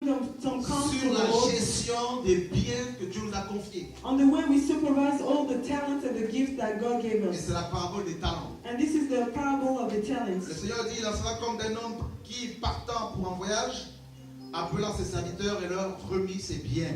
sur la gestion des biens que Dieu nous a confiés. On the way we supervise all the talents and the gifts that God gave Et us. c'est la parabole des talents. And this is the parable of the talents. Le Seigneur dit, il en sera comme d'un homme qui, partant pour un voyage, appelant ses serviteurs et leur remit ses biens.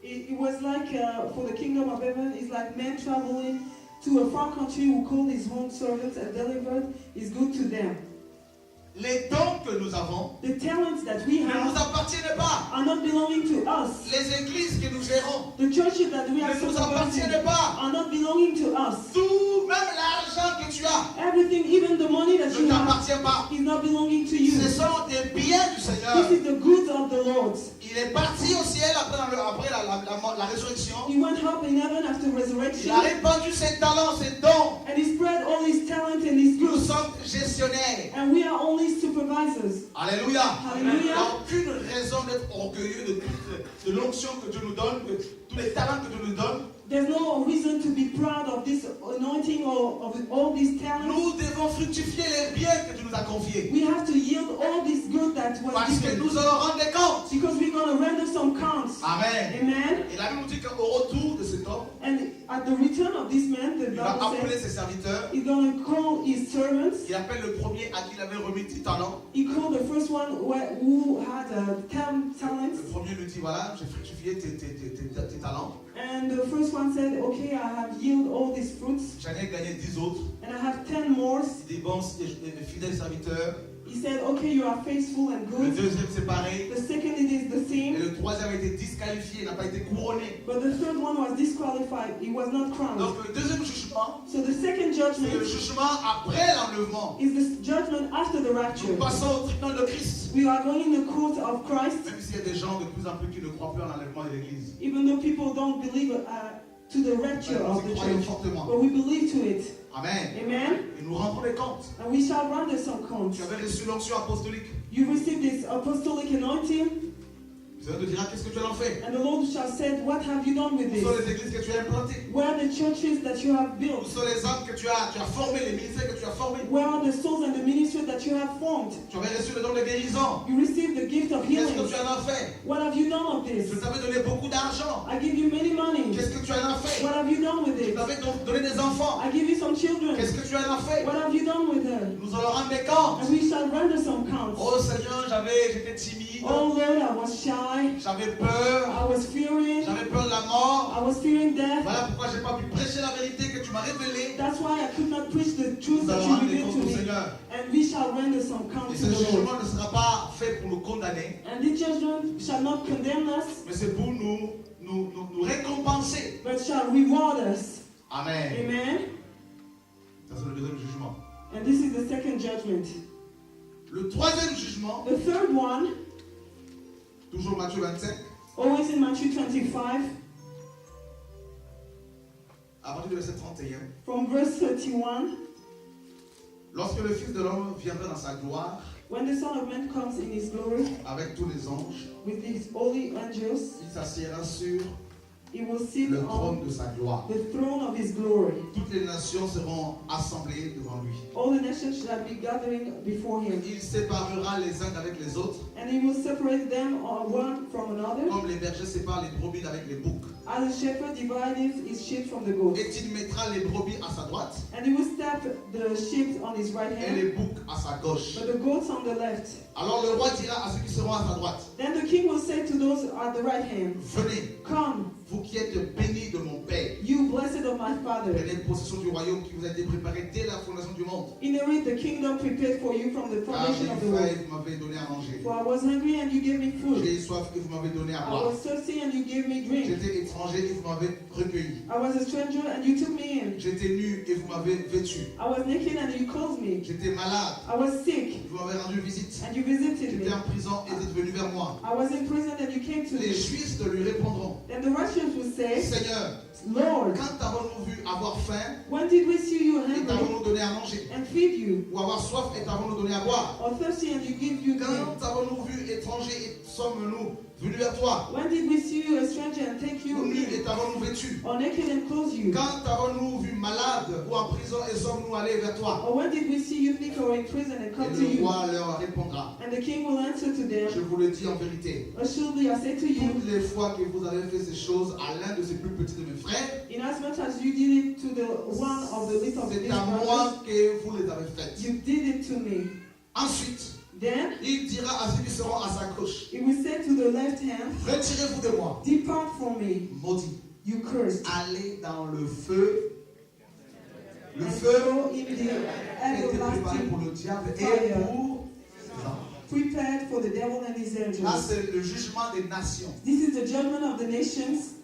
It was like, for the kingdom of heaven, it's like men traveling to a far country who called his own servants and delivered his good to them. Les dons que nous avons The talents that we ne nous have appartiennent pas. are not belonging to us. Les églises que nous gérons The churches that we ne are nous supervising appartiennent pas. are not belonging to us. Tout, même l'argent que tu as, Everything, even the money that ne you have, t'appartient pas. is not belonging to you. Ce sont des biens du Seigneur. This is the goods of the Lord. Il est parti au ciel après la résurrection. He went up in heaven after Il resurrection, a répandu ses talents, ses dons. and he spread all his talent and his Nous goods. sommes gestionnaires. And we are only supervisors. Alléluia. Alléluia. Il n'y a aucune raison d'être orgueilleux de l'onction que Dieu nous donne, de tous les talents que Dieu nous donne. There's no reason to be proud of this anointing or of all these talents. Nous devons fructifier les biens que Dieu nous a confiés. We have to yield all this good that was Parce que given. nous allons rendre des comptes. Because we're going to render some counts. Amen. Amen. Et la Bible nous dit qu'au retour de cet homme, And at the return of this man, the il va Bible appeler says, ses serviteurs. he's going to call his servants. Il appelle le premier à qui il avait remis 10 talents. He called the first one who had 10 talents. Le premier lui dit, voilà, j'ai fructifié tes talents. And the first one said, okay, I have yielded all these fruits. J'en ai gagné 10 autres. And I have 10 more. Des bons et fidèles serviteurs. He said, okay, you are faithful and Le good. deuxième, c'est pareil. The second, it is the Et same. le troisième a été disqualifié, n'a pas été couronné. But the third one was disqualified. He was not crowned. Donc le deuxième jugement, So the second c'est le judgment jugement après l'enlèvement. is the judgment after the Nous rapture. passons au tribunal de Christ. We are going in the court of Christ, Même s'il y a des gens de plus en plus qui ne croient plus en l'enlèvement de l'Église. even though people don't believe to the rapture of Nous the y croyons church. fortement. But we believe to it. Amen. Amen. Et nous rendrons les comptes. And we shall render some counts. Tu avais reçu l'onction apostolique. You received this apostolic anointing, Le Seigneur te dira qu'est-ce que tu en fais. and the Lord shall say, what have you done with Où sont this? les églises que tu as implantées? Where are the churches that you have Où built? sont les hommes que tu as formés, les ministères que tu as formés? Where are the souls and the ministry that you have formed? Tu avais reçu le don de guérison. You received the gift of Qu'est-ce que healing. tu en as fait? What have you done of this? Je t'avais donné beaucoup d'argent. I give you many money. Qu'est-ce que tu en as fait? What have you done with Je it? t'avais donné des enfants. I give you some children. Qu'est-ce que tu en as fait? What have you done with them? Nous allons rendre des comptes. And we shall render some counts. Oh Seigneur, j'étais timide. Oh Lord, I was shy. J'avais peur. I was fearing. J'avais peur de la mort. I was fearing death. Voilà pourquoi j'ai pas pu prêcher la vérité que tu m'as révélée. That's why I could not preach the truth Nous that allons you rendre des revealed comptes to au me. Seigneur. And we shall render some counts Et to ce the Lord. jugement ne sera pas fait pour nous condamner, And this judgment shall not condemn us, mais c'est pour nous récompenser. but shall reward us. Amen. Amen. Ça c'est le deuxième jugement. And this is the second judgment. Le troisième jugement, The third one, toujours Matthieu 25, always in Matthew 25, à partir du verset 31. from verse 31. Lorsque le Fils de l'homme viendra dans sa gloire, When the Son of Man comes in his glory avec tous les anges, with his holy angels, il s'assiera sur he will sit le on trône de sa gloire. the throne of his glory. Toutes les nations seront assemblées devant lui. All the nations shall be gathering before him, Il séparera les uns avec les autres, and he will separate them one from another, comme les bergers séparent les brebis avec les boucs. as a shepherd divideth his sheep from the goats. Et il mettra les brebis à sa droite And he will step the sheep on his right et hand, les boucs à sa gauche. but the goats on the left. Alors le roi dira à ceux qui seront à sa droite, Then the king will say to those at the right hand, venez, come, vous qui êtes bénis de mon Père, you blessed of my Father, prenez possession du royaume qui vous a été préparé dès la fondation du monde. inherit the kingdom prepared for you from the Car j'ai foundation of the faim world. et vous m'avez donné à manger. For I was hungry and you gave me food. J'ai soif et vous m'avez donné à I boire. was thirsty and you gave me drink. J'étais étranger et vous m'avez recueilli. I was a stranger and you took me in. J'étais nu et vous m'avez vêtu. I was naked and you clothed me. J'étais malade, I was sick vous m'avez rendu visite. and you visited me. J'étais en prison et vous êtes venu vers moi. I was in prison and you came to Les me. justes lui répondront, Then the righteous will say, Seigneur, Lord, quand avons-nous vu avoir faim when did we see you et hungry t'avons-nous donné à manger? and feed you, Ou avoir soif et t'avons-nous donné à boire? or thirsty and you give you drink? Quand avons-nous vu étranger et sommes-nous venus vers toi? When did we see you a stranger and take Ou you nus in, et t'avons-nous vêtu? or naked and clothe you? Quand avons-nous vu malade ou en prison et sommes-nous allés vers toi? Or when did we see you sick or in prison and Et come to le you? roi leur répondra, And the king will answer to je them, vous le dis en vérité, vérité, Assuredly, I say to you, toutes les fois que vous avez fait ces choses à l'un de ces plus petits de mes frères, inasmuch as you did it to the one of the least of c'est these à brothers, moi que vous les avez faites. you did it to me. Ensuite, Then il dira à ceux qui seront à sa gauche, he will say to the left hand, retirez-vous de moi, depart from me, maudit, you cursed, allez dans le feu. Le and feu go in the était préparé pour everlasting le diable et fire, pour les anges. prepared for the devil and his Là, angels. c'est le jugement des nations. This is the judgment of the nations.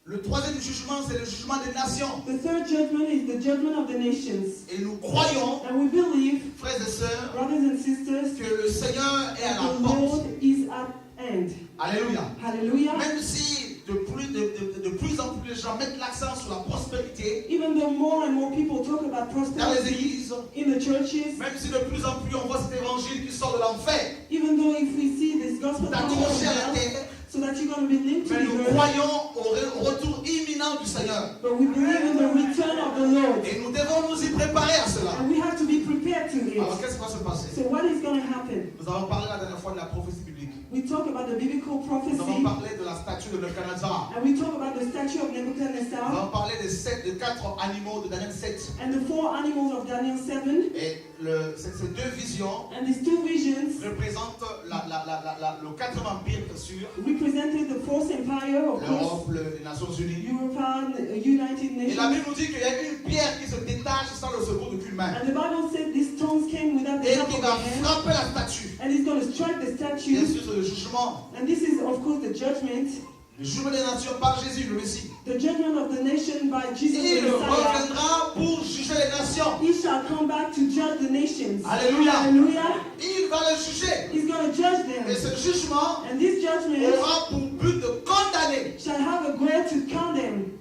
Le troisième jugement, c'est le jugement des nations. The third judgment is the judgment of the nations. Et nous croyons, And we believe, frères et sœurs, brothers and sisters, que le Seigneur est à that la the porte. Lord is at hand. Alléluia. Hallelujah. Même si de plus en plus les gens mettent l'accent sur la prospérité Even though more and more people talk about dans les prosperity églises, in the churches, même si de plus en plus on voit cet évangile qui sort de l'enfer, even though if we see this gospel coming from d'accrocher à la hell, terre, so that you're going to be linked to mais nous the earth, croyons au retour imminent du Seigneur. but we believe in the return of the Lord. Et nous devons nous y préparer à cela. And we have to be prepared to Alors it. qu'est-ce qui va se passer? So what is going to happen? Nous avons parlé la dernière fois de la prophétie biblique. We talk about the biblical Nous avons prophecy, parlé de la statue de Nebuchadnezzar. and we talk about the statue of Nous Nebuchadnezzar, avons parlé des 4 animaux de Daniel 7. and the 4 animals of Daniel 7, Et ces deux visions and these 2 visions représentent le 4 empires, bien sûr. represented the fourth empire, of course, L'Europe, les Nations Unies. European, United Et la Nations. Bible nous dit qu'il y a une pierre qui se détache sans le secours d'aucune main. And the Bible said these stones came without the Et help qui of va a hand, frapper la statue. and it's going to strike the Bien statue. sûr, c'est le jugement. And this is, of course, the judgment. Le jugement des nations par Jésus, le Messie. The judgment of the nation by Jesus Il the Messiah. reviendra pour juger les nations. He shall come back to judge the nations. Alléluia. Hallelujah. Il va les juger. He's going to judge Et them. ce jugement And this judgment aura pour but de condamner. shall have a goal to condemn.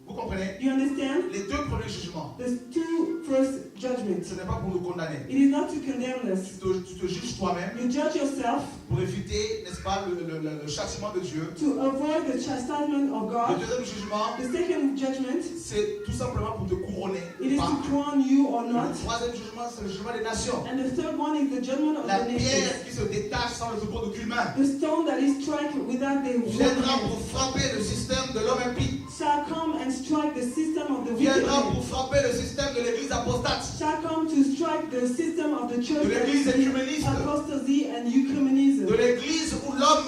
Vous comprenez? You understand? Les 2 premiers jugements. The 2 first judgments. Ce n'est pas pour nous condamner. It is not to condemn us. Tu te juges toi-même You judge yourself pour éviter, n'est-ce pas, le châtiment de Dieu. to avoid the chastisement of Le God. deuxième jugement, The second judgment, c'est tout simplement pour te couronner. it is Pas. to crown you or not. Le troisième jugement, c'est le jugement des nations. And the third one is the judgment of La the nations. pierre qui se détache sans le secours d'aucune main The stone that is struck without the viendra hand pour frapper le système de l'homme impie. shall come and strike the system of the wicked Viendra man. pour frapper le système de l'église apostate. Shall come to strike the system of the church De that l'église is écuméniste. apostasy and ecumenism. De l'église où l'homme,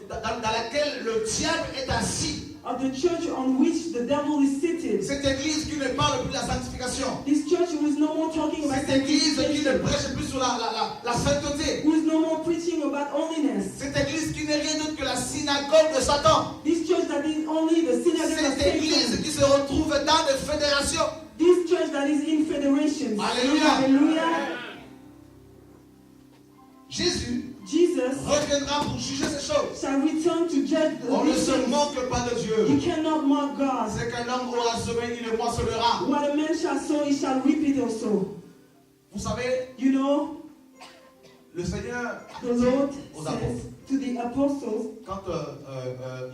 dans laquelle le diable est assis. Of the church on which the devil is seated. Cette église qui ne parle plus de la sanctification. This church who is no more talking about Cette église qui ne sanctification, prêche plus sur la sainteté. who is no more preaching about holiness. Cette église qui n'est rien d'autre que la synagogue de Satan. This church that is only the synagogue of Cette église Satan. qui se retrouve dans des fédérations. This church that is in federations. Alléluia. Hallelujah. Jésus Jesus reviendra pour juger ces choses. shall return to judge the On ne se nations. moque pas de You Dieu. cannot mock God. C'est qu'un homme aura semé, il le moissonnera. What a man shall sow, he shall reap it also. Vous savez, You know, le Seigneur, the Lord aux says apôtres, to the apostles, quand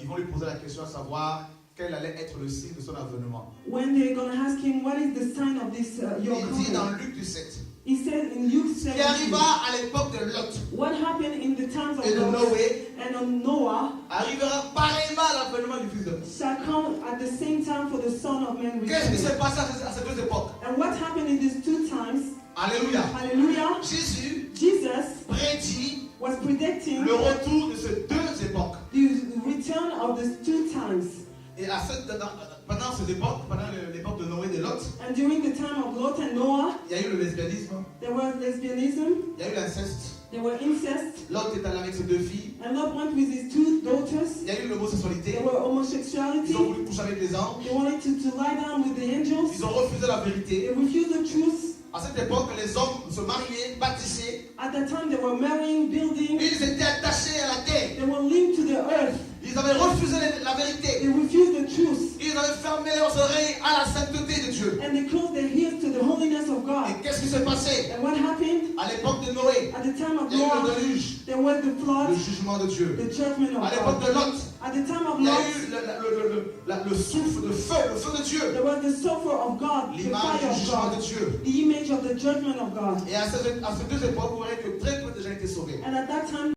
ils vont lui poser la question à savoir quel allait être le signe de son avènement, when they're going to ask him, what is the sign of this, your il dit dans coming? Luc 17, He said in Luke ce qui 17, arriva à l'époque de Lot what happened in the times of et de Lot Noé and of Noah arrivera pareillement à l'avènement du Fils de l'homme. shall come at the same time for the Son of Man Qu'est-ce qui return. s'est passé à ces 2 époques? And what happened in these 2 times? Alléluia. Hallelujah. Jésus Jesus prédit was predicting le retour de ces 2 époques. the return of these 2 times. Et pendant ces époques, pendant l'époque de Noé et de Lot, And during the time of Lot and Noah, il y a eu le lesbianisme, there was lesbianism, il y a eu l'inceste. there were incest, Lot est allé avec ses 2 filles. and Lot went with his 2 daughters. Il y a eu l'homosexualité. There were Ils homosexuality. ont voulu coucher avec les anges. They wanted to lie down with the angels. Ils ont refusé la They vérité. refused the truth. À cette époque, les hommes se mariaient, bâtissaient. At that time, they were marrying, building. Ils étaient attachés à la terre. They were linked to the earth. Ils avaient refusé la They vérité. refused the truth. Ils avaient fermé leurs oreilles à la sainteté de Dieu. And they closed their ears to the holiness of God. Et qu'est-ce qui s'est passé? And what happened? À l'époque de Noé, At the time of il y a eu Noah, le déluge, there was the flood, le jugement de Dieu. the judgment of À l'époque God. de Lot, At the time of il y a Lot, eu le souffle, le feu de Dieu. there was the sulfur of God, the L'image fire du of jugement de God, Dieu. the image of the judgment of God. Et à ces 2 époques, vous voyez que très peu de gens été sauvé. And at that time,